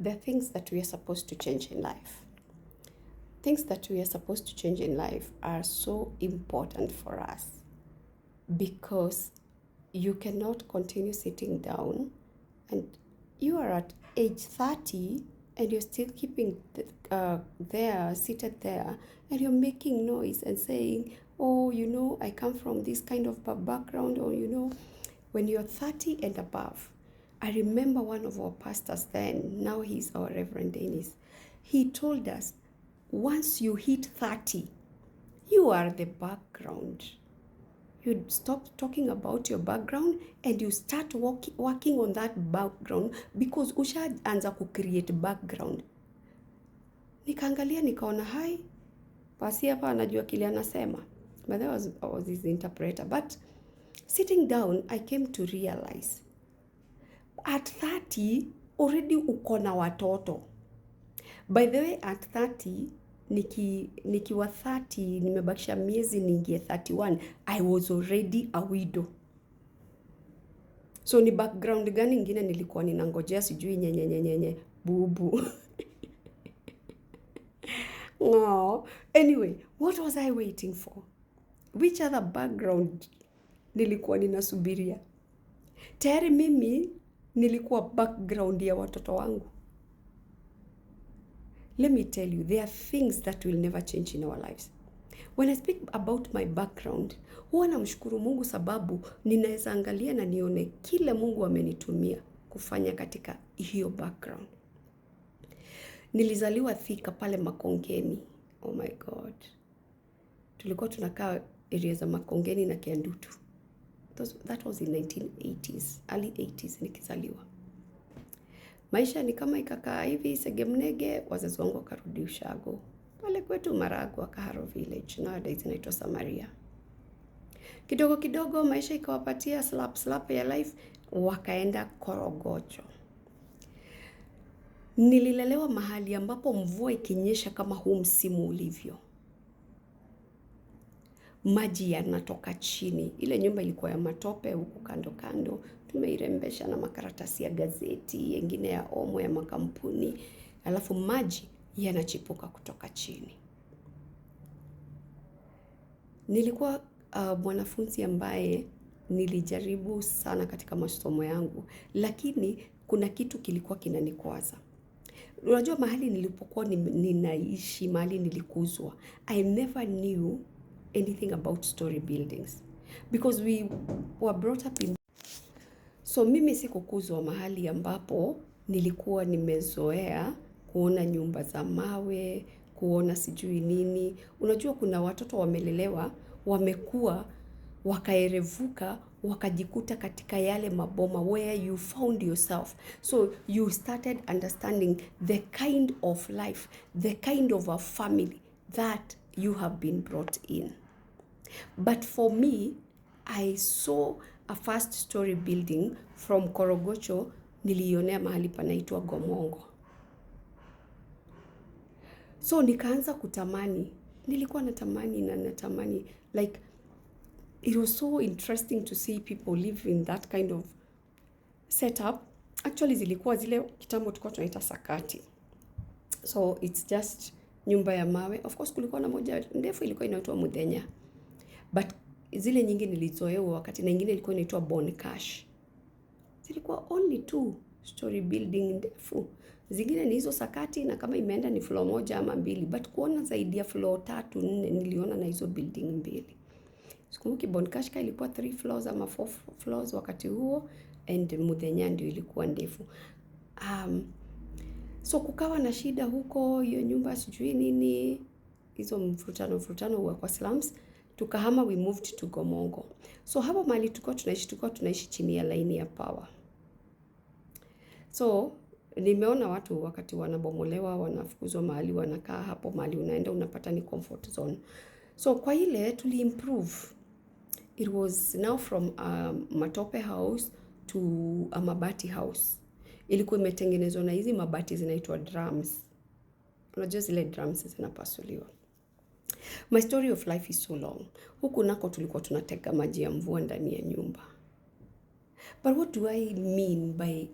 the things that we are supposed to change in life. Things that we are supposed to change in life are so important for us because you cannot continue sitting down and you are at age 30 and you're still keeping there, seated there, and you're making noise and saying, oh, I come from this kind of background, or, when you're 30 and above. I remember one of our pastors then, now he's our Reverend Dennis, he told us, once you hit 30, you are the background. You stop talking about your background and you start working on that background because ushaanza kucreate background. Nikaangalia nikaona hai, basi hapa anajua kile anasema. But that was his interpreter. But sitting down, I came to realize, at 30, already uko na watoto. By the way, at 30, nikiwa 30, nimebakisha miezi niingie 31, I was already a widow. So ni background gani ingine nilikuwa ninangojea sijui nyenye bubu. No. Anyway, what was I waiting for? Which other background nilikuwa ninasubiria? Tayari mimi nilikuwa background ya watoto wangu. Let me tell you, there are things that will never change in our lives. When I speak about my background, huwa namshukuru Mungu sababu ninaweza angalia na nione kile Mungu amenitumia kufanya katika hiyo background. Nilizaliwa Thika pale Makongeni. Oh my God. Tulikuwa tunakaa area za Makongeni na Kiandutu. That was in 1980s, early 80s nikizaliwa. Maisha ni kama ikakaa hivi segemnege, wazazi wangu wakarudi ushago. Pale kwetu Maragwa, Kaharo Village, nowadays inaitwa Samaria. Kidogo kidogo maisha ikawapatia slap ya life, wakaenda Korogocho. Nililelewa mahali ambapo mvua ikinyesha kama huu msimu ulivyo, maji yanatoka chini. Ile nyumba ilikuwa ya matope huku kando kando, tumeirembesha na makaratasi ya gazeti, yengine ya omo ya makampuni, alafu maji yanachipuka kutoka chini. Nilikuwa mwanafunzi ambaye nilijaribu sana katika masomo yangu, lakini kuna kitu kilikuwa kinanikwaza. Unajua mahali nilipokuwa ninaishi, mahali nilikuzwa, I never knew anything about story buildings because we were brought up in. So mimi sikukuzwa mahali ambapo nilikuwa nimezoea kuona nyumba za mawe, kuona sijui nini. Unajua kuna watoto wamelelewa, wamekuwa, wakaerevuka, wakajikuta katika yale maboma where you found yourself. So you started understanding the kind of life, the kind of a family that you have been brought in. But for me, I saw a first story building from Korogocho, nilionea mahali panaitwa Gomongo. So nikaanza kutamani, nilikuwa natamani, like it was so interesting to see people live in that kind of setup. Actually zilikuwa zile kitambo tulikuwa tunaita sakati. So it's just nyumba ya mawe. Of course kulikuwa na moja ndefu ilikuwa inaitwa Mudhenya. But zile nyingi nilizoea wakati na nyingine ilikuwa inaitwa Boncash. Zilikuwa only 2 story building ndefu. Zingine ni hizo sakati na kama imeenda ni floor moja ama 2, but kuona zaidi ya floor 3, 4 niliona na hizo building 2. Sikumbuki Boncash ilikuwa 3 floors ama 4 floors wakati huo, and Mudhenya ndio ilikuwa ndefu. So kukawa na shida huko, hiyo nyumba sijui nini, hizo mfurutano huwa kwa slums. Tukahama, we moved to Gomongo. So hapo mahali tulikuwa tunaishi chini ya line ya power. So nimeona watu wakati wanabomolewa, wanafukuzwa mahali, wanakaa hapo mahali unaenda unapata ni comfort zone. So kwa ile tuli improve. It was now from a matope house to a mabati house. Ilikuwa imetengenezwa na hizi mabati zinaitwa drums. Unajua zile drums zinapasuliwa. My story of life is so long. Huku nako tulikuwa tunateka maji ya mvua ndani ya nyumba. But what do I mean by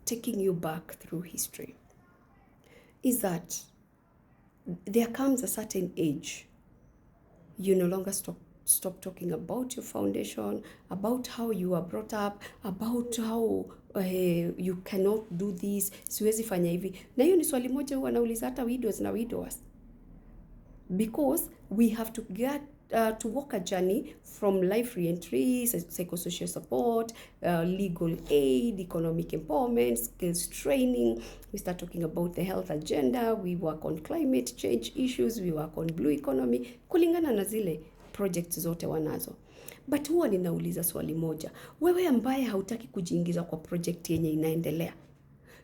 taking you back through history, is that there comes a certain age you no longer stop talking about your foundation, about how you were brought up, about how you cannot do this, siwezi fanya hivi. Na hiyo ni swali moja huwa nauliza hata widows na widowers, because we have to get to walk a journey from life reentry, psychosocial support, legal aid, economic empowerment, skills training. We start talking about the health agenda. We work on climate change issues. We work on blue economy, kulingana na zile projects zote wanazo. But huwa ninauliza swali moja, wewe ambaye hautaki kujiingiza kwa project yenye inaendelea,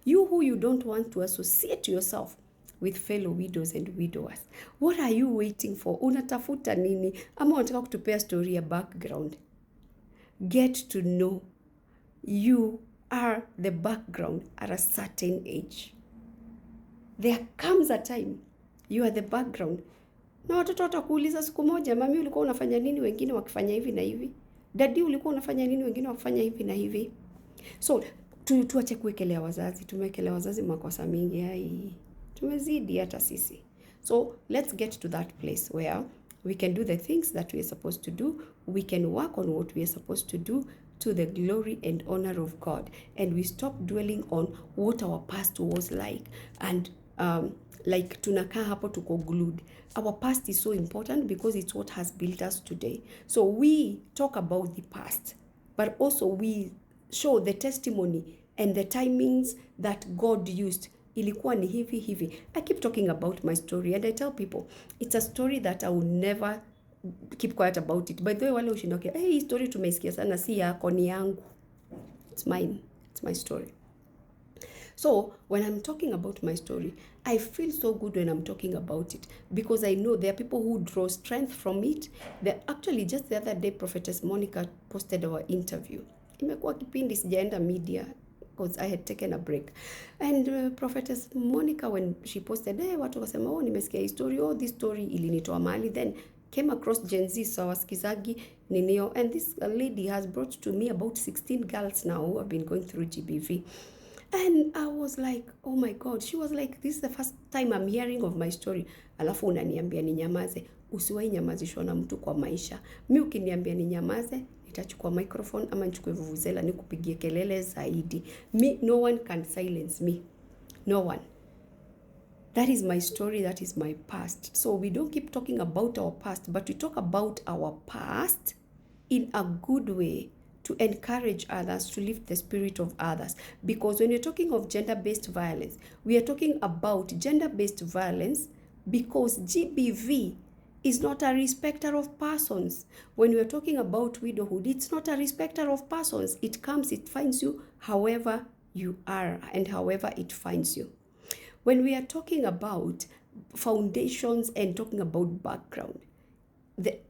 you who you don't want to associate yourself with fellow widows and widowers, what are you waiting for? Unatafuta nini? Ama unataka kutupea story ya background? Get to know you are the background at a certain age. There comes a time you are the background. Na watoto watakuuliza siku moja, mami ulikuwa unafanya nini wengine wakifanya hivi na hivi? Dadi ulikuwa unafanya nini wengine wakifanya hivi na hivi? So tuache kuwekelea wazazi. Tumewekelea wazazi makosa mingi hai. Tumezidi hata sisi. So let's get to that place where we can do the things that we are supposed to do. We can work on what we are supposed to do to the glory and honor of God. And we stop dwelling on what our past was like. And like tunakaa hapo tuko glued. Our past is so important because it's what has built us today. So we talk about the past, but also we show the testimony and the timings that God used. Ilikuwa ni hivi hivi. I keep talking about my story and I tell people it's a story that I will never keep quiet about it. By the way, wale ushindoke, hey, story tumeisikia sana, si yako, ni yangu. It's mine. It's my story. So when I'm talking about my story, I feel so good when I'm talking about it because I know there are people who draw strength from it. Actually, just the other day, Prophetess Monica posted our interview. Imekuwa kipindi sijaenda media because I had taken a break. And Prophetess Monica, when she posted, watu wakasema, oh, nimesikia hii story, oh, this story ilinitoa mahali. Then came across Gen Z, so wasikizagi ninio. And this lady has brought to me about 16 girls now who have been going through GBV. And I was like, oh my God. She was like, this is the first time I'm hearing of my story. Alafu unaniambia ninyamaze. Usiwahi nyamazishwa na mtu kwa maisha. Mi ukiniambia ninyamaze, nitachukua microphone ama nichukue vuvuzela nikupigie kelele zaidi. No one can silence me. No one. That is my story. That is my past. So we don't keep talking about our past, but we talk about our past in a good way, to encourage others, to lift the spirit of others. Because when you're talking of gender-based violence, we are talking about gender-based violence because GBV is not a respecter of persons. When we're talking about widowhood, it's not a respecter of persons. It comes, it finds you however you are and however it finds you. When we are talking about foundations and talking about background,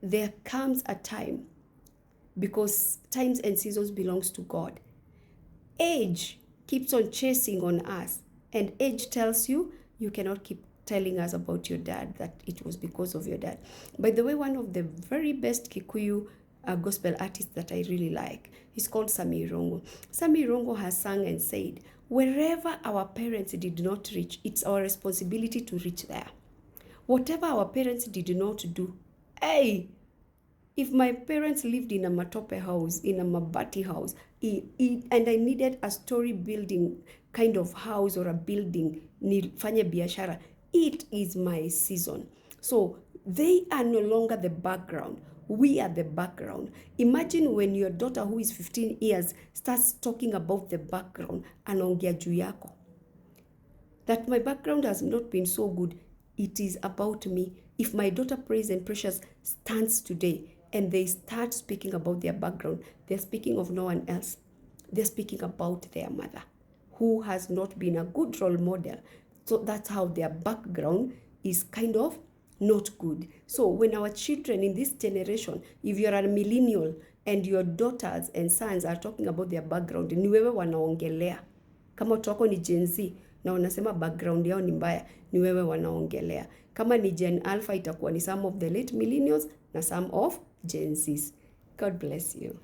there comes a time, because times and seasons belongs to God. Age keeps on chasing on us, and age tells you cannot keep telling us about your dad, that it was because of your dad. By the way, one of the very best Kikuyu gospel artists that I really like is called Sami Rongo. Sami Rongo has sung and said, wherever our parents did not reach, it's our responsibility to reach there. Whatever our parents did not do, if my parents lived in a matope house, in a mabati house, and I needed a story building kind of house or a building, nifanye biashara, it is my season. So they are no longer the background. We are the background. Imagine when your daughter who is 15 years starts talking about the background, anaongea juu yako. That my background has not been so good. It is about me. If my daughter Praise and Precious stands today and they start speaking about their background, they're speaking of no one else. They're speaking about their mother, who has not been a good role model. So that's how their background is kind of not good. So when our children in this generation, if you're a millennial and your daughters and sons are talking about their background, ni wewe wanaongelea. Kama watu wako ni Gen Z na wanasema background yao ni mbaya, ni wewe wanaongelea. Kama ni Gen Alpha, itakuwa ni some of the late millennials na some of Gen Zs. God bless you.